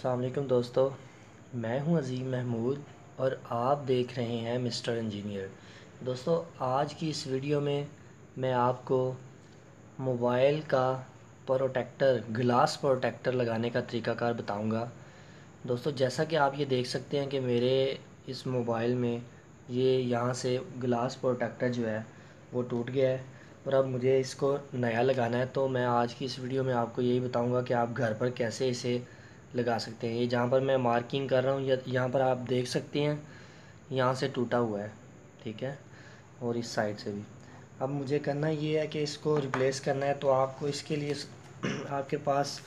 अस्सलाम वालेकुम दोस्तों, मैं हूं अज़ीम महमूद और आप देख रहे हैं मिस्टर इंजीनियर। दोस्तों, आज की इस वीडियो में मैं आपको मोबाइल का प्रोटेक्टर, ग्लास प्रोटेक्टर लगाने का तरीक़ाकार बताऊंगा। दोस्तों, जैसा कि आप ये देख सकते हैं कि मेरे इस मोबाइल में ये यहाँ से ग्लास प्रोटेक्टर जो है वो टूट गया है और अब मुझे इसको नया लगाना है। तो मैं आज की इस वीडियो में आपको यही बताऊंगा कि आप घर पर कैसे इसे लगा सकते हैं। ये जहाँ पर मैं मार्किंग कर रहा हूँ यहाँ पर आप देख सकते हैं, यहाँ से टूटा हुआ है, ठीक है, और इस साइड से भी। अब मुझे करना ये है कि इसको रिप्लेस करना है, तो आपको इसके लिए आपके पास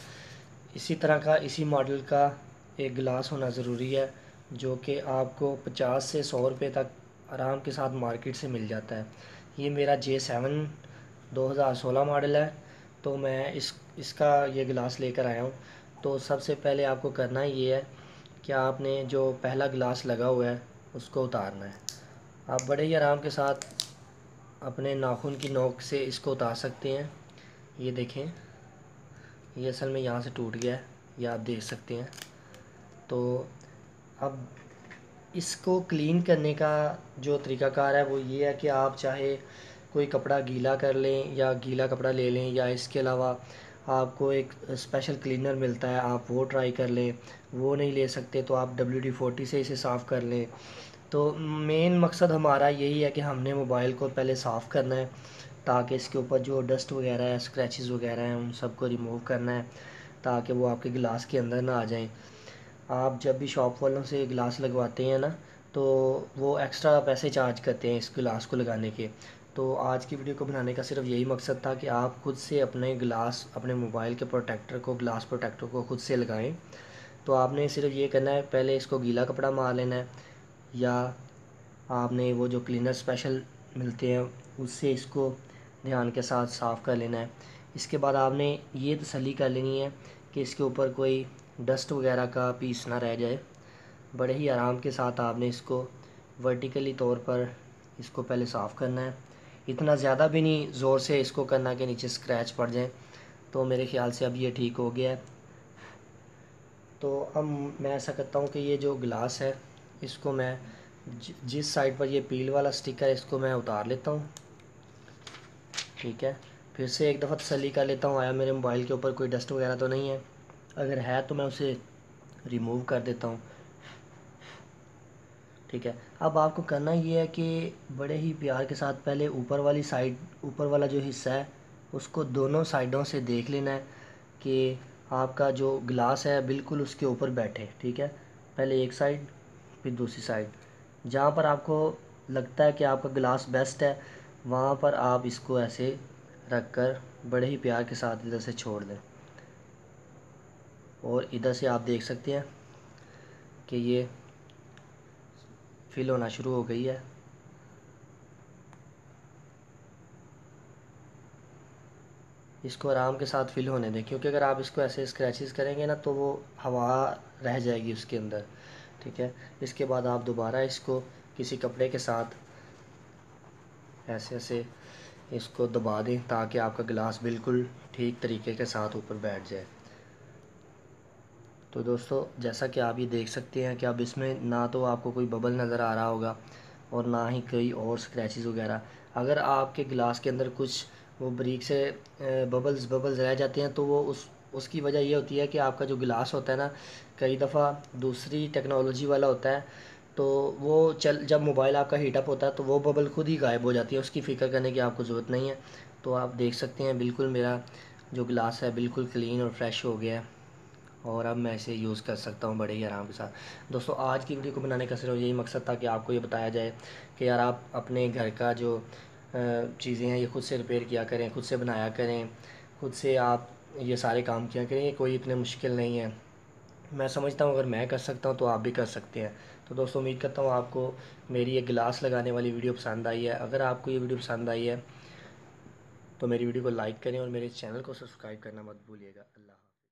इसी तरह का, इसी मॉडल का एक गिलास होना ज़रूरी है, जो कि आपको 50 से 100 रुपये तक आराम के साथ मार्केट से मिल जाता है। ये मेरा J7 2016 मॉडल है, तो मैं इसका ये गिलास लेकर आया हूँ। तो सबसे पहले आपको करना ये है कि आपने जो पहला गिलास लगा हुआ है उसको उतारना है। आप बड़े ही आराम के साथ अपने नाखून की नोक से इसको उतार सकते हैं। ये देखें, ये असल में यहाँ से टूट गया है, ये आप देख सकते हैं। तो अब इसको क्लीन करने का जो तरीक़ाकार है वो ये है कि आप चाहे कोई कपड़ा गीला कर लें या गीला कपड़ा ले लें, या इसके अलावा आपको एक स्पेशल क्लीनर मिलता है, आप वो ट्राई कर लें। वो नहीं ले सकते तो आप WD-40 से इसे साफ़ कर लें। तो मेन मकसद हमारा यही है कि हमने मोबाइल को पहले साफ़ करना है, ताकि इसके ऊपर जो डस्ट वगैरह है, स्क्रैचेस वगैरह हैं, उन सबको रिमूव करना है, ताकि वो आपके गिलास के अंदर ना आ जाएं। आप जब भी शॉप वालों से गिलास लगवाते हैं ना, तो वो एक्स्ट्रा पैसे चार्ज करते हैं इस गिलास को लगाने के। तो आज की वीडियो को बनाने का सिर्फ यही मकसद था कि आप खुद से अपने गिलास, अपने मोबाइल के प्रोटेक्टर को, ग्लास प्रोटेक्टर को खुद से लगाएं। तो आपने सिर्फ ये करना है, पहले इसको गीला कपड़ा मार लेना है, या आपने वो जो क्लीनर स्पेशल मिलते हैं उससे इसको ध्यान के साथ साफ़ कर लेना है। इसके बाद आपने ये तसल्ली कर लेनी है कि इसके ऊपर कोई डस्ट वगैरह का पीस ना रह जाए। बड़े ही आराम के साथ आपने इसको वर्टिकली तौर पर इसको पहले साफ़ करना है। इतना ज़्यादा भी नहीं ज़ोर से इसको करना कि नीचे स्क्रैच पड़ जाए। तो मेरे ख़्याल से अब ये ठीक हो गया है। तो अब मैं ऐसा करता हूँ कि ये जो गिलास है इसको मैं जिस साइड पर ये पील वाला स्टिकर है इसको मैं उतार लेता हूँ, ठीक है। फिर से एक दफ़ा तसल्ली कर लेता हूँ आया मेरे मोबाइल के ऊपर कोई डस्ट वगैरह तो नहीं है। अगर है तो मैं उसे रिमूव कर देता हूँ, ठीक है। अब आपको करना ये है कि बड़े ही प्यार के साथ पहले ऊपर वाली साइड, ऊपर वाला जो हिस्सा है उसको दोनों साइडों से देख लेना है कि आपका जो गिलास है बिल्कुल उसके ऊपर बैठे, ठीक है। पहले एक साइड, फिर दूसरी साइड। जहाँ पर आपको लगता है कि आपका गिलास बेस्ट है, वहाँ पर आप इसको ऐसे रख कर बड़े ही प्यार के साथ इधर से छोड़ दें। और इधर से आप देख सकते हैं कि ये फिल होना शुरू हो गई है। इसको आराम के साथ फिल होने दें, क्योंकि अगर आप इसको ऐसे स्क्रैचेस करेंगे ना तो वो हवा रह जाएगी उसके अंदर, ठीक है। इसके बाद आप दोबारा इसको किसी कपड़े के साथ ऐसे ऐसे इसको दबा दें, ताकि आपका गिलास बिल्कुल ठीक तरीके के साथ ऊपर बैठ जाए। तो दोस्तों, जैसा कि आप ये देख सकते हैं कि अब इसमें ना तो आपको कोई बबल नज़र आ रहा होगा और ना ही कोई और स्क्रैचेस वगैरह। अगर आपके गिलास के अंदर कुछ वो बारीक से बबल्स रह जाते हैं तो वो उसकी वजह ये होती है कि आपका जो गिलास होता है ना, कई दफ़ा दूसरी टेक्नोलॉजी वाला होता है, तो वो जब मोबाइल आपका हीटअप होता है तो वो बबल खुद ही गायब हो जाती है, उसकी फ़िक्र करने की आपको ज़रूरत नहीं है। तो आप देख सकते हैं बिल्कुल मेरा जो गिलास है बिल्कुल क्लीन और फ्रेश हो गया है और अब मैं इसे यूज़ कर सकता हूँ बड़े ही आराम के साथ। दोस्तों, आज की वीडियो को बनाने का सिर्फ यही मकसद था कि आपको ये बताया जाए कि यार आप अपने घर का जो चीज़ें हैं ये खुद से रिपेयर किया करें, खुद से बनाया करें, खुद से आप ये सारे काम किया करें। ये कोई इतने मुश्किल नहीं है। मैं समझता हूँ अगर मैं कर सकता हूँ तो आप भी कर सकते हैं। तो दोस्तों, उम्मीद करता हूँ आपको मेरी ये गिलास लगाने वाली वीडियो पसंद आई है। अगर आपको ये वीडियो पसंद आई है तो मेरी वीडियो को लाइक करें और मेरे चैनल को सब्सक्राइब करना मत भूलिएगा। अल्लाह।